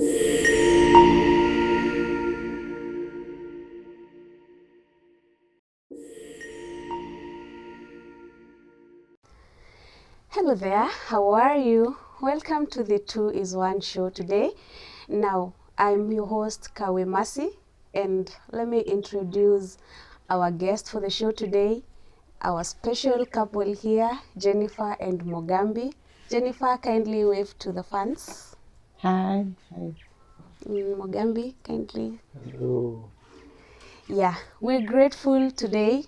Hello there, how are you? Welcome to the 2 is 1 show today. Now, I'm your host, Kawe Masi, and let me introduce our guest for the show today, our special couple here, Jennifer and Mogambi. Jennifer, kindly wave to the fans. Hi. Hi. Mogambi, kindly. Hello. Yeah, we're grateful today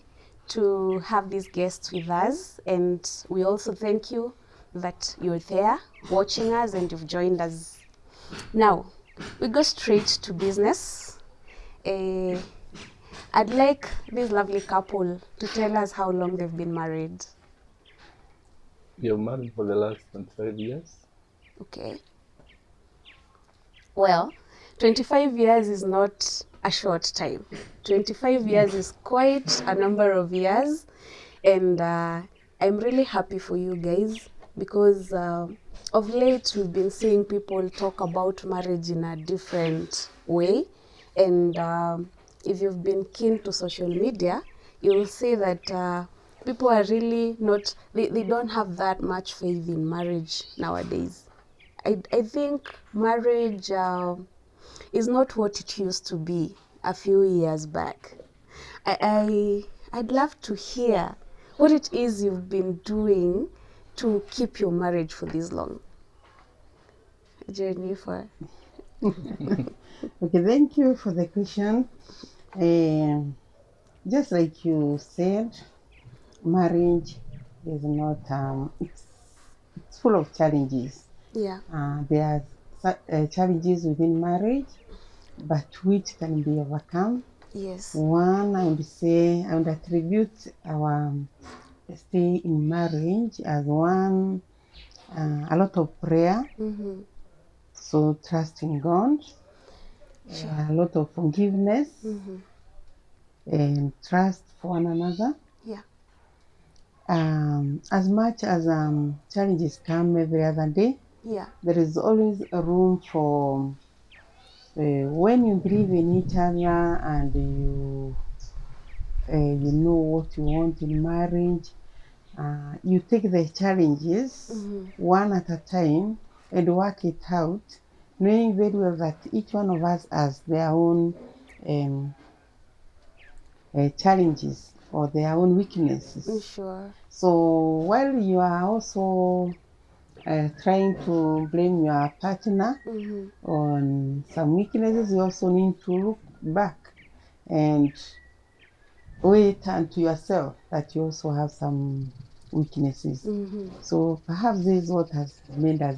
to have these guests with us, and we also thank you that you're there watching us and you've joined us. Now, we go straight to business. I'd like this lovely couple to tell us how long they've been married. You're married for the last 25 years? Okay. Well, 25 years is not a short time. 25 years is quite a number of years, and I'm really happy for you guys because of late we've been seeing people talk about marriage in a different way, and if you've been keen to social media, you'll see that people are really not, they don't have that much faith in marriage nowadays. I think marriage is not what it used to be a few years back. I'd love to hear what it is you've been doing to keep your marriage for this long. Jennifer. Okay, thank you for the question. Just like you said, marriage is not, it's full of challenges. Yeah. There are challenges within marriage, but which can be overcome. Yes. One, I would say, I would attribute our stay in marriage as one, a lot of prayer. Mm-hmm. So trust in God, Sure. a lot of forgiveness, Mm-hmm. and trust for one another. Yeah. As much as challenges come every other day, Yeah. there is always a room for when you believe in each other and you know what you want in marriage. You take the challenges Mm-hmm. one at a time and work it out, knowing very well that each one of us has their own challenges or their own weaknesses. Sure. So while you are also trying to blame your partner Mm-hmm. on some weaknesses, you also need to look back and wait unto yourself that you also have some weaknesses. Mm-hmm. So perhaps this is what has made us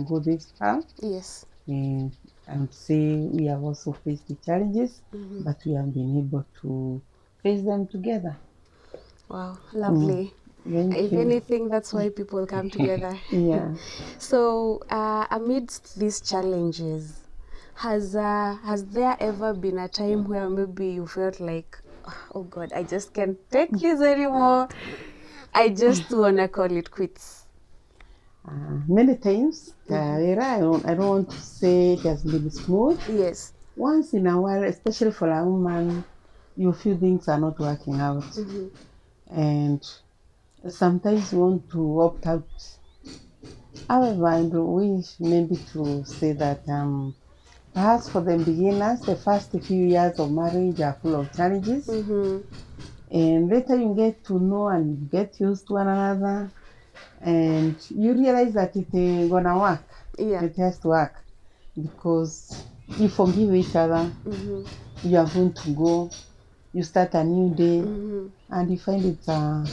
go this far. Yes. And I would say we have also faced the challenges, Mm-hmm. but we have been able to face them together. Wow, lovely. Thank If you. anything, that's why people come together. Yeah. So, amidst these challenges, has there ever been a time where maybe you felt like, oh God, I just can't take this anymore. I just wanna call it quits. Many times, I don't want to say it has been smooth. Yes. Once in a while, especially for a woman, you feel things are not working out. Mm-hmm. And sometimes you want to opt out. However, I wish maybe to say that perhaps for the beginners, the first few years of marriage are full of challenges. Mm-hmm. And later you get to know and get used to one another. And you realize that it ain't gonna work. Yeah. It has to work. Because you forgive each other. Mm-hmm. You are going to go. You start a new day. Mm-hmm. And you find it's a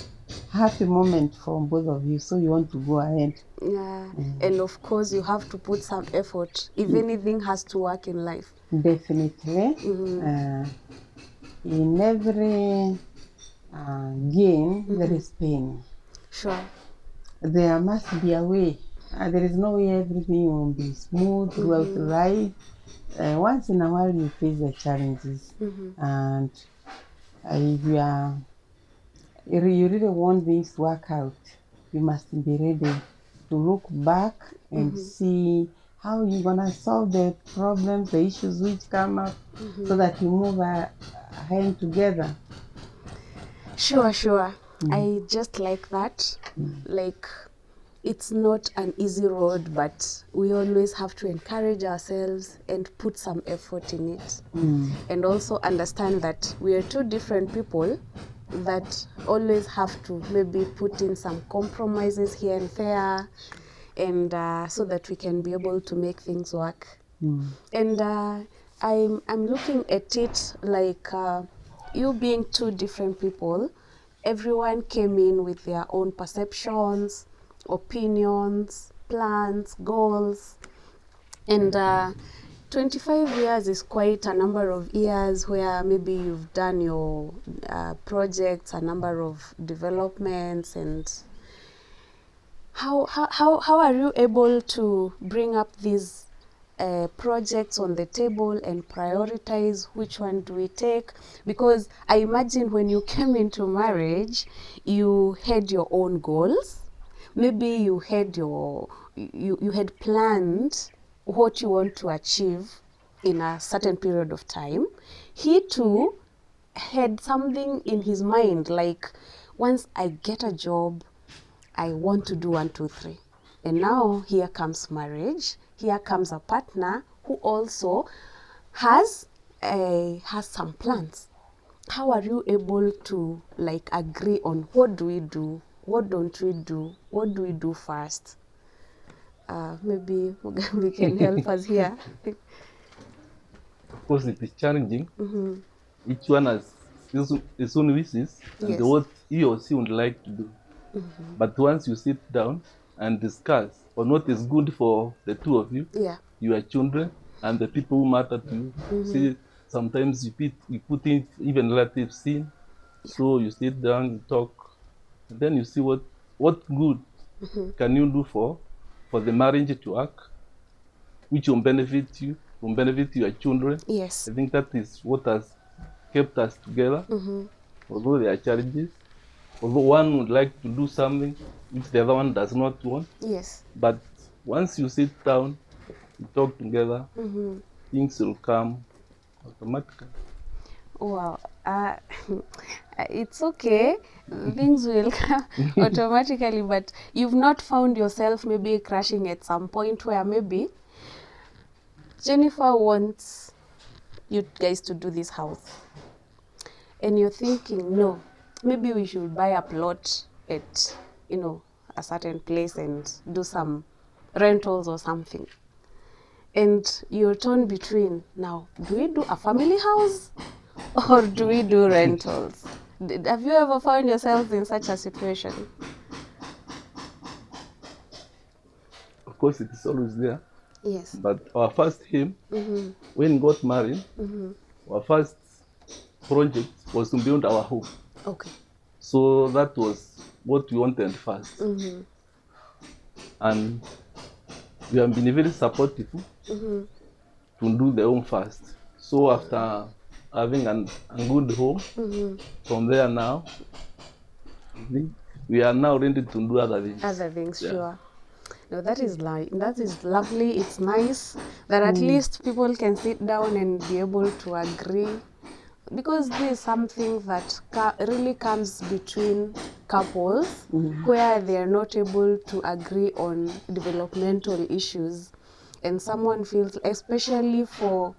happy moment for both of you. So you want to go ahead. Yeah. And of course, you have to put some effort. If anything has to work in life. Definitely. Mm-hmm. In every gain, there is pain. Sure. There must be a way. There is no way everything will be smooth throughout life. Once in a while, you face the challenges. And if you really want things to work out, you must be ready to look back and see how you're gonna solve the problems, the issues which come up, so that you move ahead together. Sure, sure. I just like that. Like, it's not an easy road, but we always have to encourage ourselves and put some effort in it. And also understand that we are two different people that always have to maybe put in some compromises here and there, and so that we can be able to make things work. And I'm looking at it like you being two different people, everyone came in with their own perceptions, opinions, plans, goals, and 25 years is quite a number of years where maybe you've done your projects, a number of developments, and how are you able to bring up these projects on the table and prioritize which one do we take? Because I imagine when you came into marriage, you had your own goals. Maybe you had you had planned what you want to achieve in a certain period of time. He too had something in his mind, like, once I get a job, I want to do 1, 2, 3. And now here comes marriage. Here comes a partner who also has some plans. How are you able to like agree on what do we do, what don't we do, what do we do first? Maybe we can help us here. Of course, it is challenging. Each one has his own wishes and Yes. what he or she would like to do. But once you sit down and discuss on what is good for the two of you, Yeah. your children, and the people who matter to you. See, sometimes you put in even relatives in, so you sit down, you talk, and then you see what good can you do for the marriage to work, which will benefit you, will benefit your children. Yes. I think that is what has kept us together, although there are challenges. Although one would like to do something which the other one does not want, Yes. but once you sit down, you talk together, things will come automatically. Wow. It's okay. Things will come automatically, but you've not found yourself maybe crashing at some point where maybe Jennifer wants you guys to do this house, and you're thinking, no, maybe we should buy a plot at, a certain place and do some rentals or something. And you're torn between, now, do we do a family house or do we do rentals? Have you ever found yourself in such a situation? Of course, it is always there. Yes. But our first aim, when we got married, our first project was to build our home. Okay. So that was what we wanted first. And we have been very supportive to do the home first. So after having a good home, from there now, I think we are now ready to do other things. Other things, Yeah. sure. No, that is lovely. It's nice that at least people can sit down and be able to agree, because this is something that really comes between couples where they are not able to agree on developmental issues, and someone feels, especially for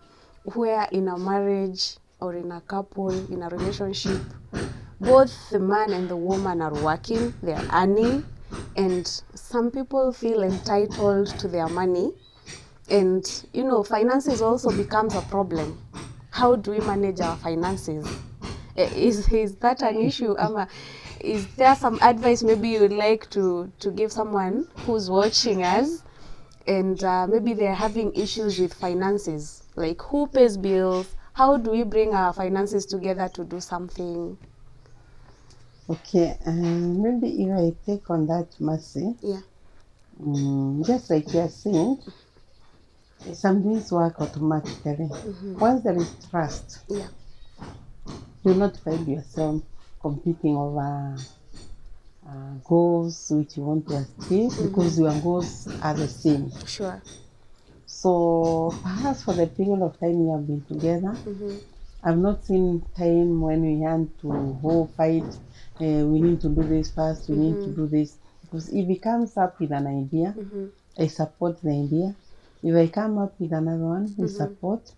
where in a marriage or in a couple, in a relationship, both the man and the woman are working, they are earning, and some people feel entitled to their money. And finances also becomes a problem. How do we manage our finances? Is that an issue? Is there some advice maybe you would like to give someone who's watching us, and maybe they're having issues with finances, like who pays bills? How do we bring our finances together to do something? Okay, maybe if I take on that, Mercy, Yeah. just like you are saying, some things work automatically. Once there is trust, Yeah. you'll not find yourself competing over goals which you want to achieve, because your goals are the same. Sure. So perhaps for the period of time we have been together, I've not seen time when we had to fight. We need to do this first. We need to do this, because if he comes up with an idea, I support the idea. If I come up with another one, we support.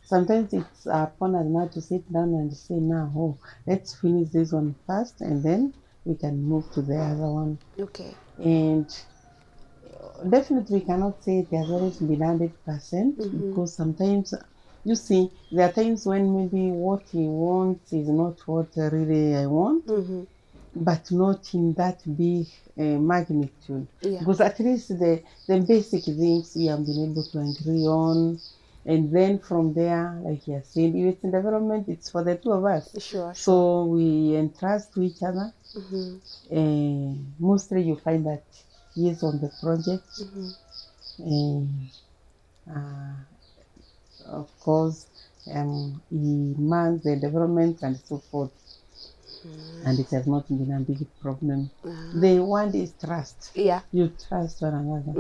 Sometimes it's upon us now to sit down and say, now, oh, let's finish this one first, and then we can move to the other one. Okay. And definitely we cannot say it has always been 100%, because sometimes, you see, there are times when maybe what he wants is not what really I want, but not in that big magnitude. Yeah. Because at least the basic things we have been able to agree on. And then from there, like you said, if it's in development, it's for the two of us. Sure. So we entrust to each other. Mostly you find that he is on the project. Of course, he mans the development and so forth. And it has not been a big problem. The one is trust. Yeah. You trust one another.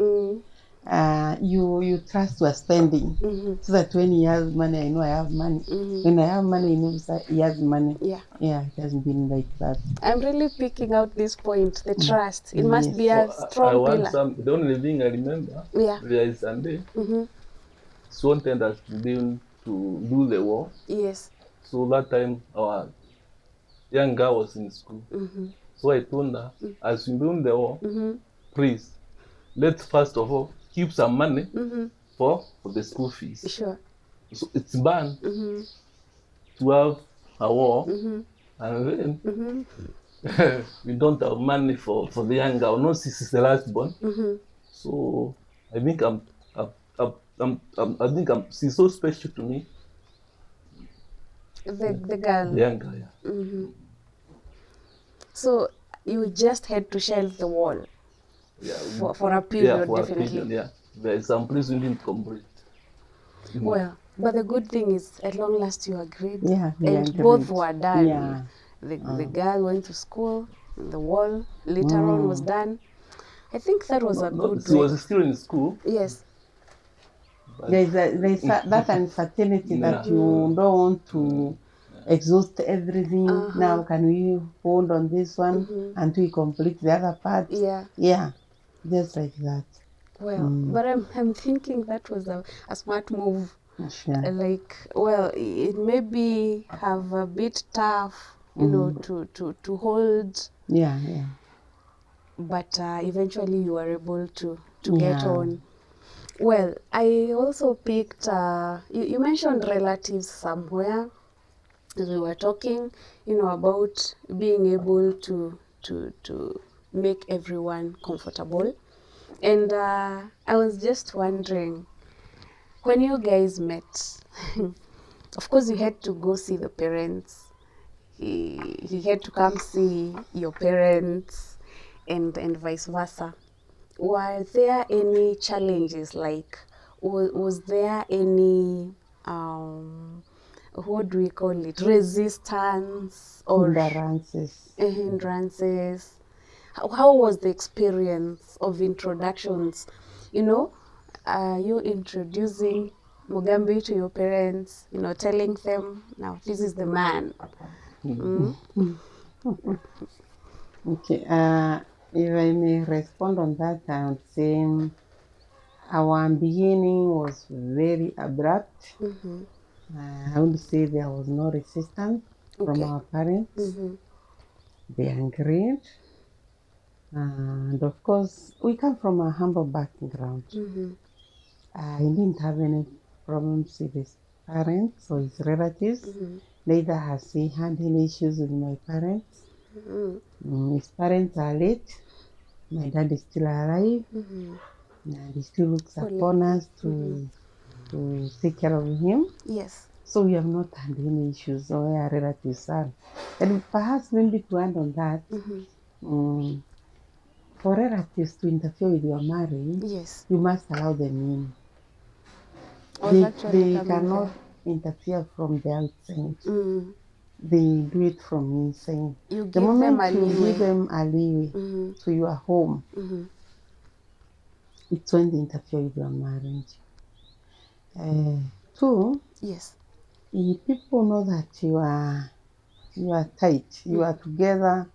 You trust your spending, so that when he has money, I know I have money. When I have money, he knows that he has money. Yeah. Yeah, it hasn't been like that. I'm really picking out this point, the trust. It must be a I strong want pillar. the only thing I remember, Yeah. there is Sunday. She wanted us to do the war. Yes. So that time our young girl was in school. So I told her, as we do the war, please, let's first of all keep some money for the school fees. Sure. So it's banned to have a war, and then we don't have money for the young girl. No, this is the last born. So I think she's so special to me. The girl. The young girl, yeah. So you just had to shelve the wall. Yeah, For a period, yeah, for definitely. A period, yeah. There is some place we didn't complete. Well, but the good thing is, at long last, you agreed. Yeah, we and agreed. both were done. Yeah. The girl went to school, the wall later on was done. I think that was a good She way. was still in school. Yes. There's that uncertainty that you don't want to exhaust everything. Now can we hold on this one until we complete the other part? Yeah. Yeah, just like that. Well, but I'm thinking that was a smart move. Sure. Like, well, it may be have a bit tough, you know, to hold. Yeah, yeah. But eventually you were able to get Yeah. on. Well, I also picked, you mentioned relatives somewhere as we were talking, you know, about being able to make everyone comfortable. And I was just wondering, when you guys met, of course you had to go see the parents. He had to come see your parents and vice versa. Were there any challenges, like was there any what do we call it, resistance or hindrances? How was the experience of introductions? You know, you introducing Mugambi to your parents, you know, telling them, now this is the man. Okay, if I may respond on that, I would say our beginning was very abrupt. I would say there was no resistance from our parents. They agreed. And of course, we come from a humble background. I didn't have any problems with his parents or his relatives. Neither has he had any issues with my parents. His parents are late. My dad is still alive. And he still looks upon us to take care of him. Yes. So we have not had any issues or our relatives are. And perhaps maybe to add on that, for relatives to interfere with your marriage, Yes. you must allow them in. They cannot interfere from the outside. They do it from inside. You The give them moment a you leeway. give them a leeway to your home, it's when they interfere with your marriage. Two, Yes. if people know that you are tight, you are together,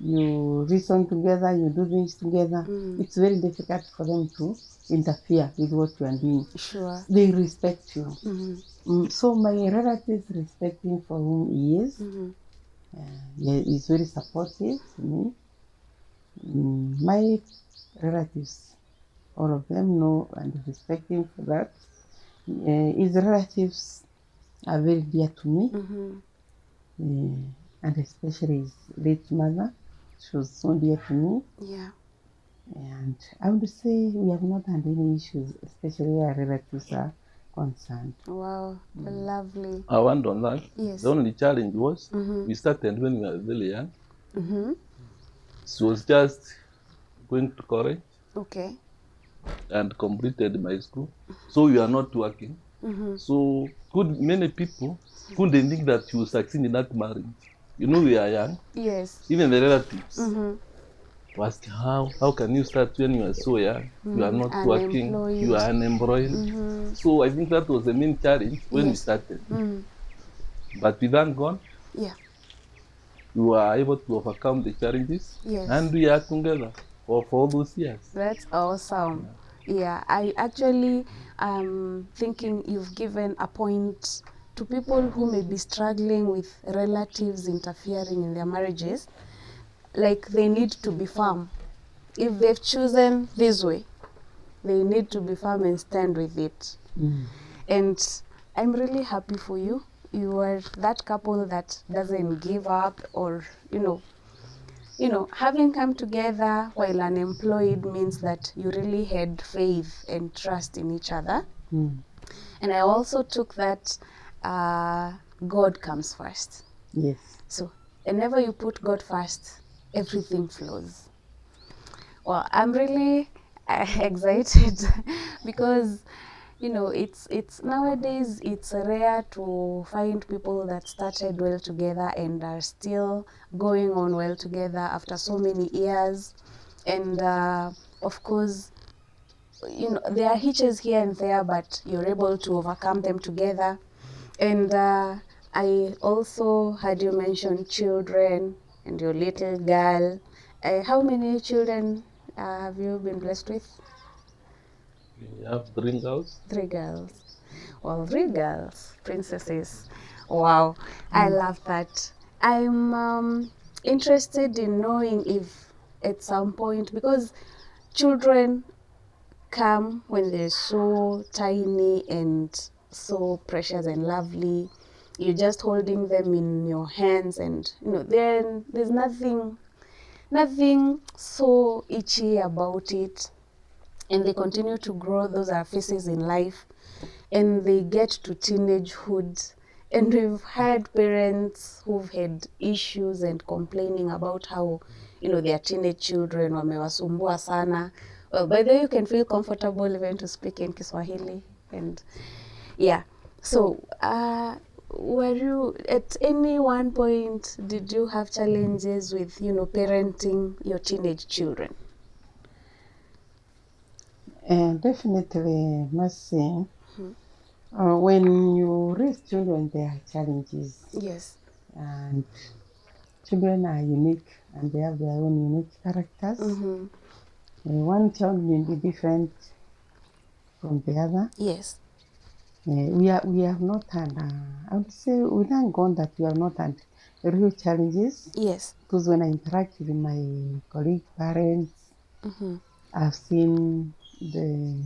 you reason together, you do things together, it's very difficult for them to interfere with what you are doing. Sure. They respect you. So my relatives respect him for whom he is. Yeah, he's very supportive to me. My relatives, all of them know and respect him for that. His relatives are very dear to me, and especially his late mother. She was so dear to me. Yeah. And I would say we have not had any issues, especially where relatives are concerned. Wow. Lovely. I want on that. Yes. The only challenge was we started when we were very young. Mm-hmm. She was just going to college Okay. and completed my school. So we are not working. So many people couldn't think that you will succeed in that marriage. You know, we are young. Yes. Even the relatives ask how can you start when you are so young? You are not working. You are unemployed. So I think that was the main challenge when we Yes. started. But we thank God, Yeah. we were able to overcome the challenges, Yes. and we are together for all those years. That's awesome. Yeah, I actually thinking you've given a point to people who may be struggling with relatives interfering in their marriages. Like, they need to be firm. If they've chosen this way, they need to be firm and stand with it. And I'm really happy for you. You are that couple that doesn't give up, or having come together while unemployed means that you really had faith and trust in each other. And I also took that God comes first. Yes. So whenever you put God first, everything flows. Well, I'm really excited because it's nowadays it's rare to find people that started well together and are still going on well together after so many years. And of course, there are hitches here and there, but you're able to overcome them together. And I also heard you mention children and your little girl. How many children have you been blessed with? We have 3 girls. 3 girls. Well, 3 girls, princesses. Wow, I love that. I'm interested in knowing if at some point, because children come when they're so tiny and so precious and lovely. You're just holding them in your hands, and then there's nothing so itchy about it. And they continue to grow. Those are phases in life, and they get to teenagehood. And we've had parents who've had issues and complaining about how their teenage children wamewasumbua sana. Well, by the way, you can feel comfortable even to speak in Kiswahili. And yeah, so were you at any one point, did you have challenges with parenting your teenage children? Definitely, must say, when you raise children, there are challenges. Yes. And children are unique, and they have their own unique characters. One child may be different from the other. Yes. We have not had, I would say, we thank God that we have not had real challenges. Yes. Because when I interact with my colleague parents, I've seen the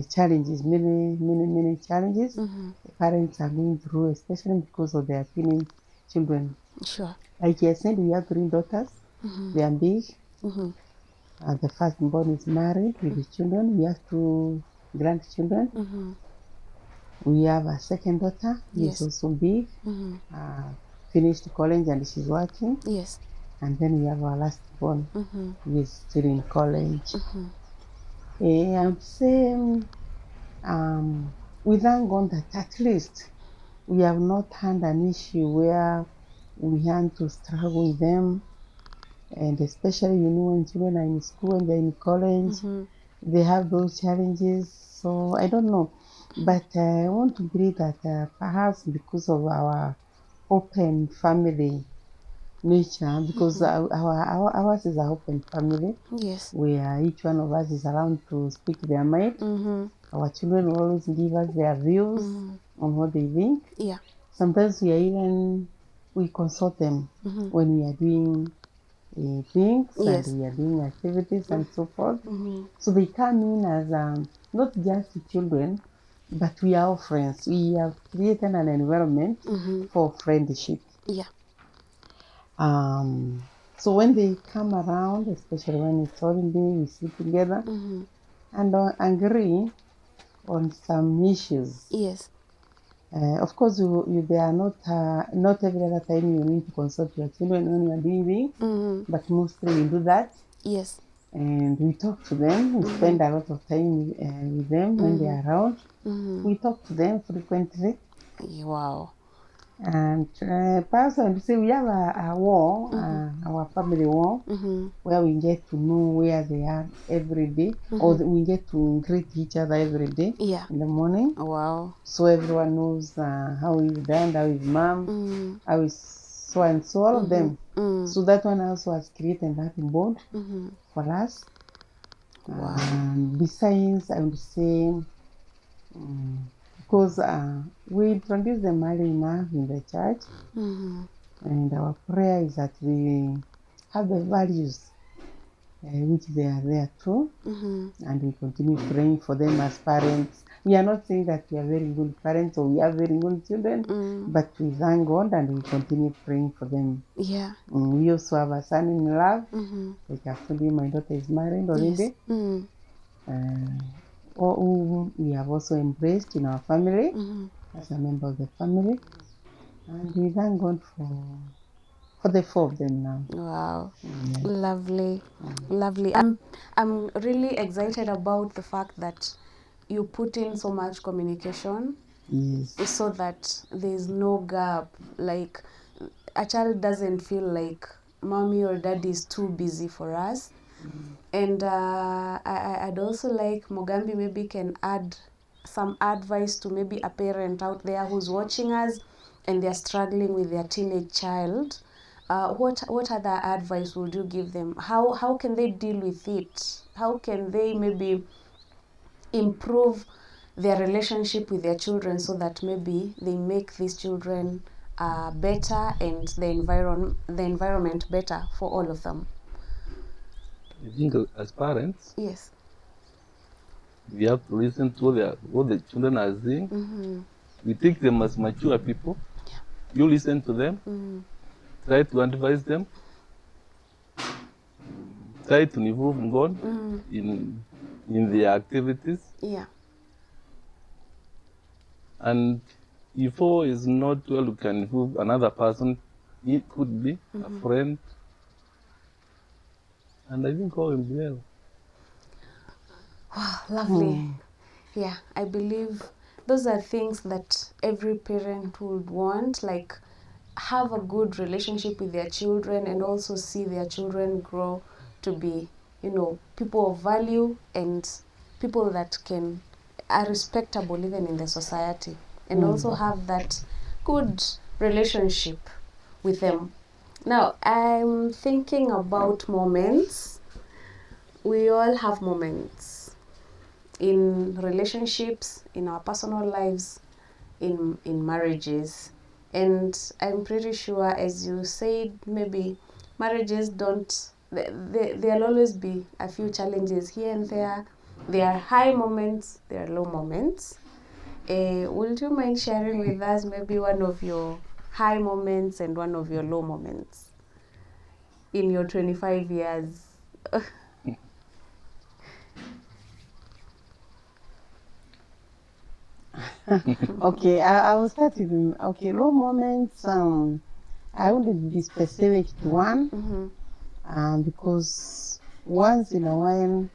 challenges, many challenges parents are going through, especially because of their teenage children. Sure. Like I said, we have 3 daughters. They are big. The firstborn is married with his children. We have 2 grandchildren. We have a second daughter who is also big. Finished college and she's working. Yes. And then we have our last born who is still in college. I would say we thank God that at least we have not had an issue where we had to struggle with them. And especially, when children are in school and they're in college, they have those challenges. So I don't know. But I want to believe that perhaps because of our open family nature, because ours is an open family, Yes. where each one of us is allowed to speak their mind. Mm-hmm. Our children will always give us their views on what they think. Yeah. Sometimes we consult them when we are doing things Yes. and we are doing activities and so forth. Mm-hmm. So they come in as not just children, but we are all friends. We have created an environment for friendship. Yeah. So when they come around, especially when it's holiday, we sit together and agree on some issues. Yes. Of course, they are not every other time you need to consult your children when you are doing things, but mostly we do that. Yes. And we talk to them. We spend a lot of time with them when they are around. We talk to them frequently. Wow. And perhaps I would say we have a wall, our family wall, where we get to know where they are every day, or we get to greet each other every day Yeah. in the morning. Wow. So everyone knows how is dad, how is mom, how is so and so, all of them. So that one also has created that bond for us. Wow. Besides, I would say, because we introduce them early enough in the church, and our prayer is that we have the values which they are there too, and we continue praying for them as parents. We are not saying that we are very good parents or we are very good children, but we thank God and we continue praying for them. Yeah. We also have a son in love. Like I told you, my daughter is married already. Who we have also embraced in our family as a member of the family, and we thank God for the four of them now. Wow. Lovely. Lovely. I'm really excited about the fact that you put in so much communication Yes. so that there's no gap. Like a child doesn't feel like mommy or daddy is too busy for us. And I'd also like Mogambi maybe can add some advice to maybe a parent out there who's watching us and they're struggling with their teenage child. What other advice would you give them? How can they deal with it? How can they maybe improve their relationship with their children so that maybe they make these children better and the environment better for all of them? I think as parents, Yes. we have to listen to what the children are saying. We take them as mature people. You listen to them, try to advise them, try to involve God in their activities. Yeah. And if all is not well, you can involve another person. It could be a friend. And I think all will be well. Lovely. Yeah, I believe those are things that every parent would want, like have a good relationship with their children and also see their children grow to be, people of value and people that are respectable even in the society, and also have that good relationship with them. Now, I'm thinking about moments. We all have moments in relationships, in our personal lives, in marriages. And I'm pretty sure, as you said, maybe marriages there'll always be a few challenges here and there. There are high moments, there are low moments. Would you mind sharing with us maybe one of your high moments and one of your low moments in your 25 years? Okay, I will start with low moments. I wouldn't be specific to one, because once in a while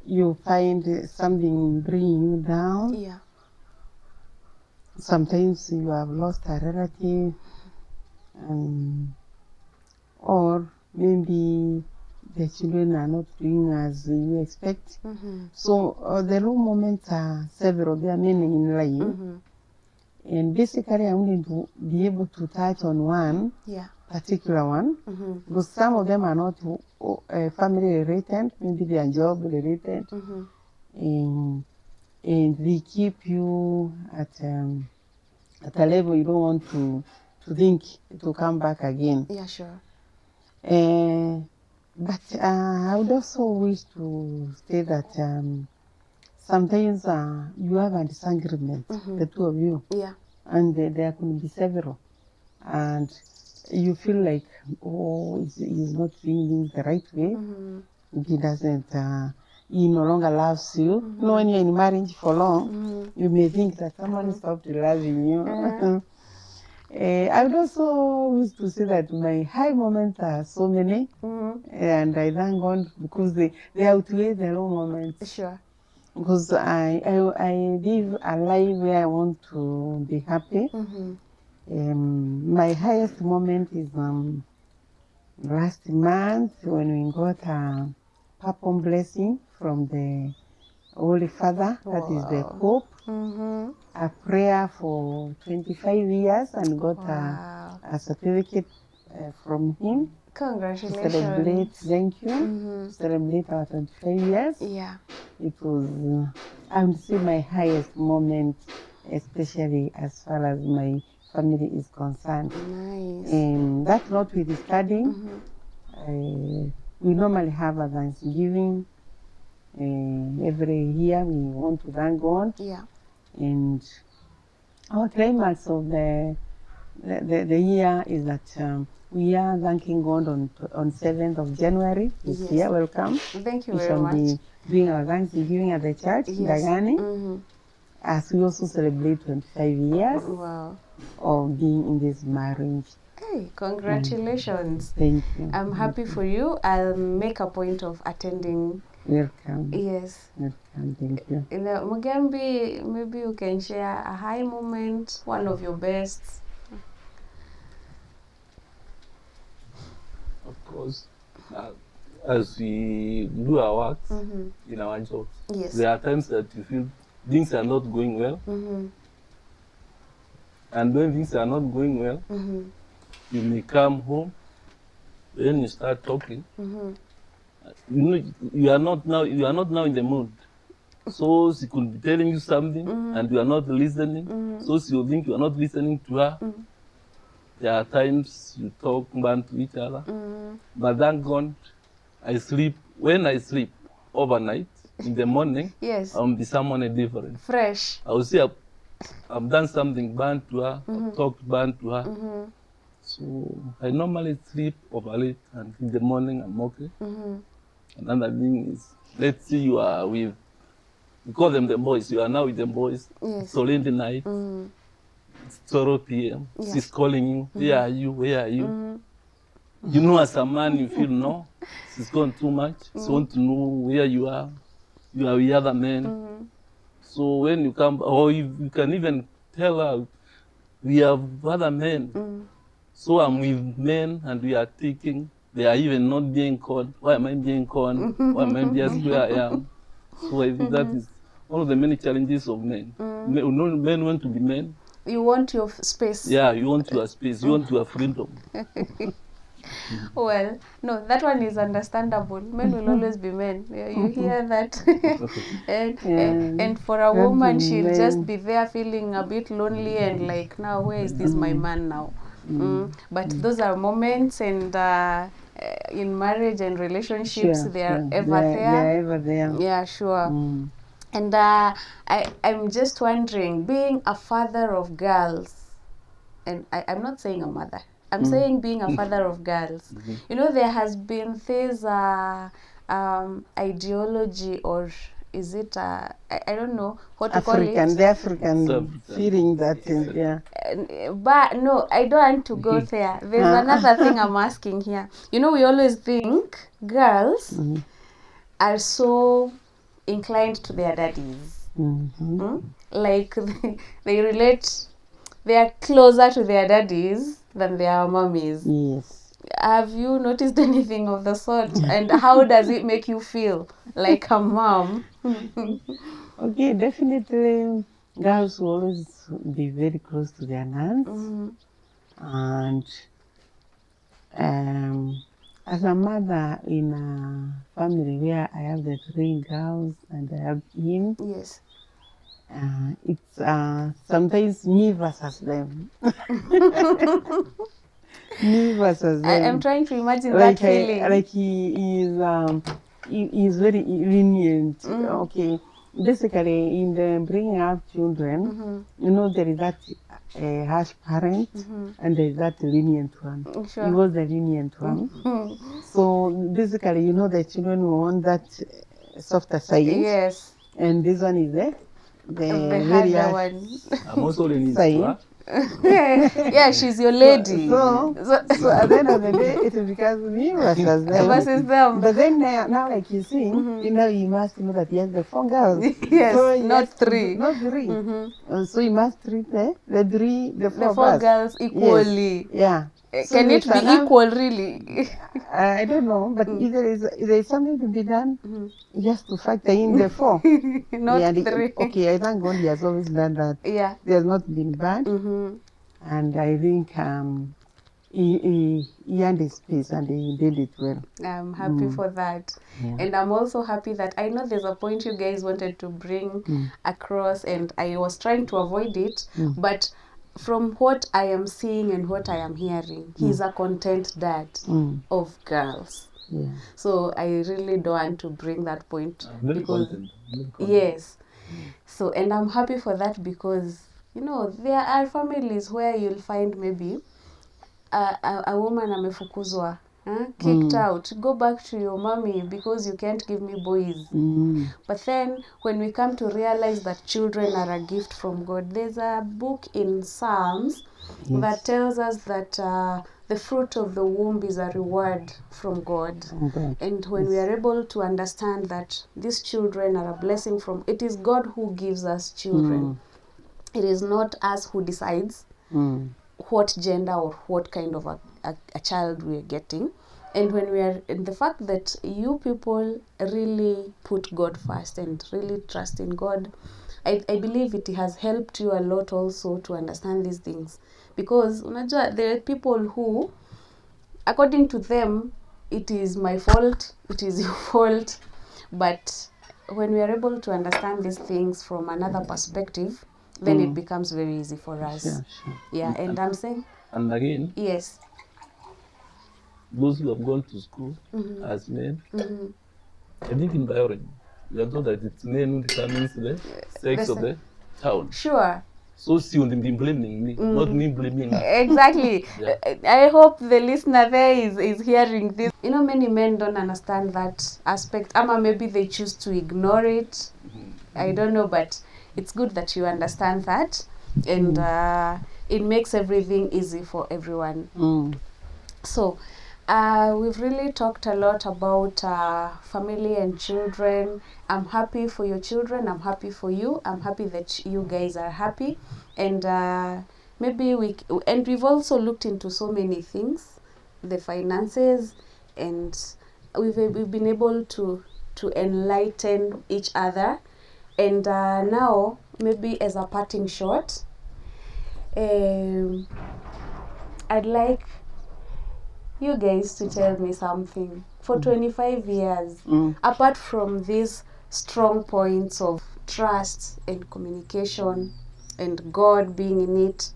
you find something bringing you down. Yeah. Sometimes you have lost a relative, or maybe the children are not doing as you expect. Mm-hmm. So the low moments are several. There are many in life. Mm-hmm. And basically, I wanted to be able to touch on one Yeah. particular one, Mm-hmm. because some of them are not family related, maybe they are job related, Mm-hmm. and they keep you at a level you don't want to think to come back again. Yeah, sure. But I would also wish to say that sometimes you have a disagreement, Mm-hmm. the two of you, Yeah. and there can be several, and you feel like, oh, he's not doing things the right way. Mm-hmm. He doesn't, he no longer loves you. Mm-hmm. You know, when you're in marriage for long, Mm-hmm. you may think that someone stopped loving you. Uh-huh. I would also wish to say that my high moments are so many, Mm-hmm. and I thank God because they outweigh the low moments. Sure. Because I live a life where I want to be happy. Mm-hmm. My highest moment is last month when we got a papal blessing from the Holy Father, that is the Wow. Pope, Mm-hmm. a prayer for 25 years and got Wow. a certificate from him to Congratulations. celebrate, thank you, Mm-hmm. to celebrate our 25 years. Yeah. It was, I would say, my highest moment, especially as far as my family is concerned. Nice. And that notwithstanding, Mm-hmm. we normally have a Thanksgiving. Every year we want to thank God. Yeah. And our climax of the year is that we are thanking God on 7th of January this Yes. year. Welcome. Thank you We very shall much. be doing our Thanksgiving at the church, Yes. Dagani, Mm-hmm. as we also celebrate 25 years Wow. of being in this marriage. Hey, congratulations. Thank you. I'm happy for you. I'll make a point of attending. Welcome. Yes. Welcome. Thank you. Mugambi, maybe you can share a high moment, one of your best. Of course, as we do our works Mm-hmm. in our jobs, Yes. there are times that you feel things are not going well. Mm-hmm. And when things are not going well, Mm-hmm. you may come home, then you start talking. Mm-hmm. You know, you are not now in the mood. So she could be telling you something and you are not listening. So she will think you are not listening to her. There are times you talk bad to each other. But thank God, when I sleep overnight, in the morning, Yes. I'll be someone different. Fresh. I will say I've done something bad to her, I've talked bad to her. So I normally sleep over late and in the morning I'm okay. Another thing is, let's say you are with, we call them the boys, you are now with the boys. Yes. It's already night, it's 12 p.m. Yeah. She's calling you, where are you, where are you? You know, as a man, you feel, no, she's gone too much. She wants to know where you are with other men. So when you come, or you can even tell her, we have other men. So I'm with men and we are taking, they are even not being called. Why am I being called? Why am I just where I am? So I think that is one of the many challenges of men. Men want to be men. You want your space. Yeah, you want your space, you want your freedom. Well, no, that one is understandable. Men will always be men. You hear that? and for a woman, she'll just be there feeling a bit lonely and like, now where is this my man now? But those are moments, and in marriage and relationships, they are ever there. They are ever there. Yeah, sure. And I'm just wondering, being a father of girls, and I'm not saying a mother, I'm saying being a father of girls. You know, there has been this ideology, or is it, I don't know what to call it. The African feeling that, yeah. But no, I don't want to go there. There's another thing I'm asking here. You know, we always think girls are so inclined to their daddies. Like they relate, they are closer to their daddies than their mummies. Yes. Have you noticed anything of the sort? And how does it make you feel like a mom? Okay, definitely girls will always be very close to their nuns. And as a mother in a family where I have the 3 girls and I have him, Yes. it's sometimes me versus them. Me versus them. I'm trying to imagine that feeling. Like he is very lenient. Okay, basically in the bringing up children, you know, there is that harsh parent and there is that lenient one. Sure. He was the lenient one. So basically, you know, the children want that softer side. Yes. And this one is the very harder harsh one. I'm also learning side. to Yeah, she's your lady. So at the end of the day, it becomes me versus them. Versus them. But then now like you see, you know, you must know that he has the 4 girls. Yes, so he not has to 3. not 3. So you must treat the 4 The 4 girls equally. Yes. Yeah. So Can it be equal, really? I don't know, but if there is something to be done, just to factor in the 4. Not 3. Okay, I thank God he has always done that. Yeah. He has not been bad. And I think he earned his peace and he did it well. I'm happy for that. Yeah. And I'm also happy that I know there's a point you guys wanted to bring across, and I was trying to avoid it. But from what I am seeing and what I am hearing, he's a content dad of girls. Yeah. So I really don't want to bring that point. very because content. yes. So, and I'm happy for that because, you know, there are families where you'll find maybe a woman amefukuzwa, kicked out, go back to your mommy because you can't give me boys. But then when we come to realize that children are a gift from God, there's a book in Psalms that tells us that the fruit of the womb is a reward from God. Okay. And when we are able to understand that these children are a blessing from, it is God who gives us children. It is not us who decides what gender or what kind of a child we are getting. And when we are in the fact that you people really put God first and really trust in God, I believe it has helped you a lot also to understand these things. Because unajua, there are people who, according to them, it is my fault, it is your fault. But when we are able to understand these things from another perspective, then it becomes very easy for us. Sure. Yeah, and I'm saying, And again, yes, those who have gone to school as men, I think in biology, we are told that it's men who determines the sex of the child. sure. So she wouldn't be blaming me, not me blaming her. Exactly. I hope the listener there is hearing this. You know, many men don't understand that aspect. Ama maybe they choose to ignore it. I don't know, but it's good that you understand that. And it makes everything easy for everyone. So, we've really talked a lot about family and children. I'm happy for your children. I'm happy for you. I'm happy that you guys are happy. And maybe we've also looked into so many things, the finances, and we've been able to enlighten each other. And now, maybe as a parting shot, I'd like you guys to tell me something. For 25 years, apart from these strong points of trust and communication and God being in it,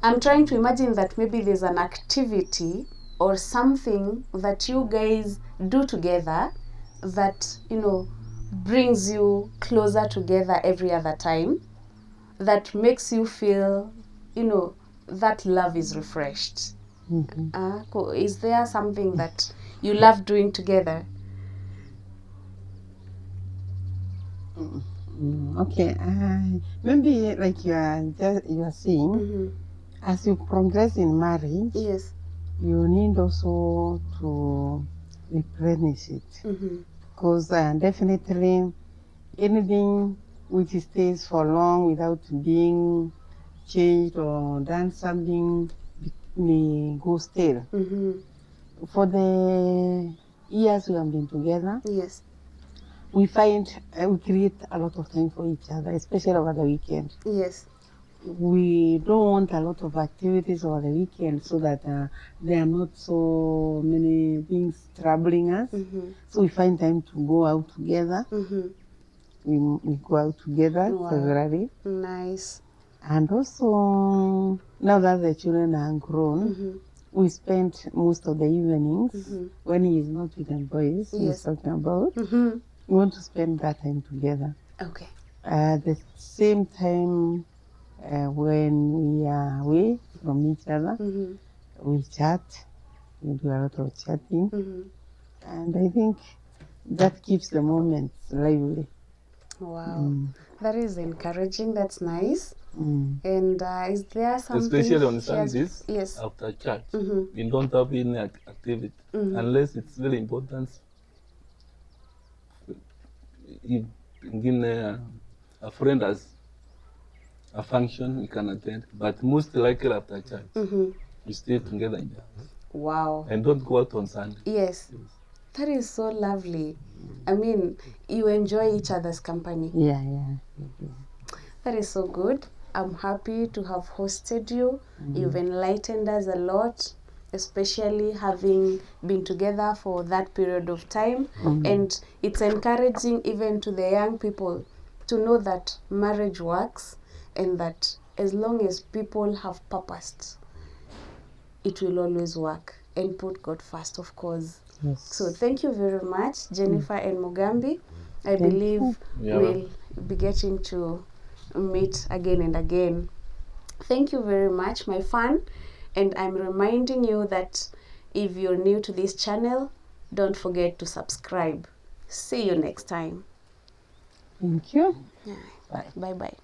I'm trying to imagine that maybe there's an activity or something that you guys do together that, you know, brings you closer together every other time, that makes you feel, you know, that love is refreshed. Is there something that you love doing together? Okay, maybe like you are saying, as you progress in marriage, Yes. you need also to replenish it. Because definitely anything which stays for long without being changed or done something may go stale. For the years we have been together, Yes. we find we create a lot of time for each other, especially over the weekend. Yes. We don't want a lot of activities over the weekend so that there are not so many things troubling us. So we find time to go out together. We go out together Wow. regularly. Nice. And also, now that the children are grown, we spend most of the evenings when he is not with the boys, he's Yes. talking about. We want to spend that time together. Okay. At the same time, when we are away from each other, we chat, we do a lot of chatting, and I think that keeps the moments lively. Wow. That is encouraging. That's nice. And is there something? Especially on she has- Sundays, Yes. after church, we don't have any activity unless it's very important. If a friend has a function, we can attend. But most likely after church, we stay together in the house Wow. and don't go out on Sunday. Yes. That is so lovely. I mean, you enjoy each other's company. Yeah. That is so good. I'm happy to have hosted you. You've enlightened us a lot, especially having been together for that period of time. And it's encouraging even to the young people to know that marriage works and that as long as people have purposed, it will always work, and put God first, of course. Yes. So thank you very much, Jennifer and Mugambi. I Thank believe you. Yeah. we'll be getting to meet again and again. Thank you very much, my fan. And I'm reminding you that if you're new to this channel, don't forget to subscribe. See you next time. Thank you. Bye bye.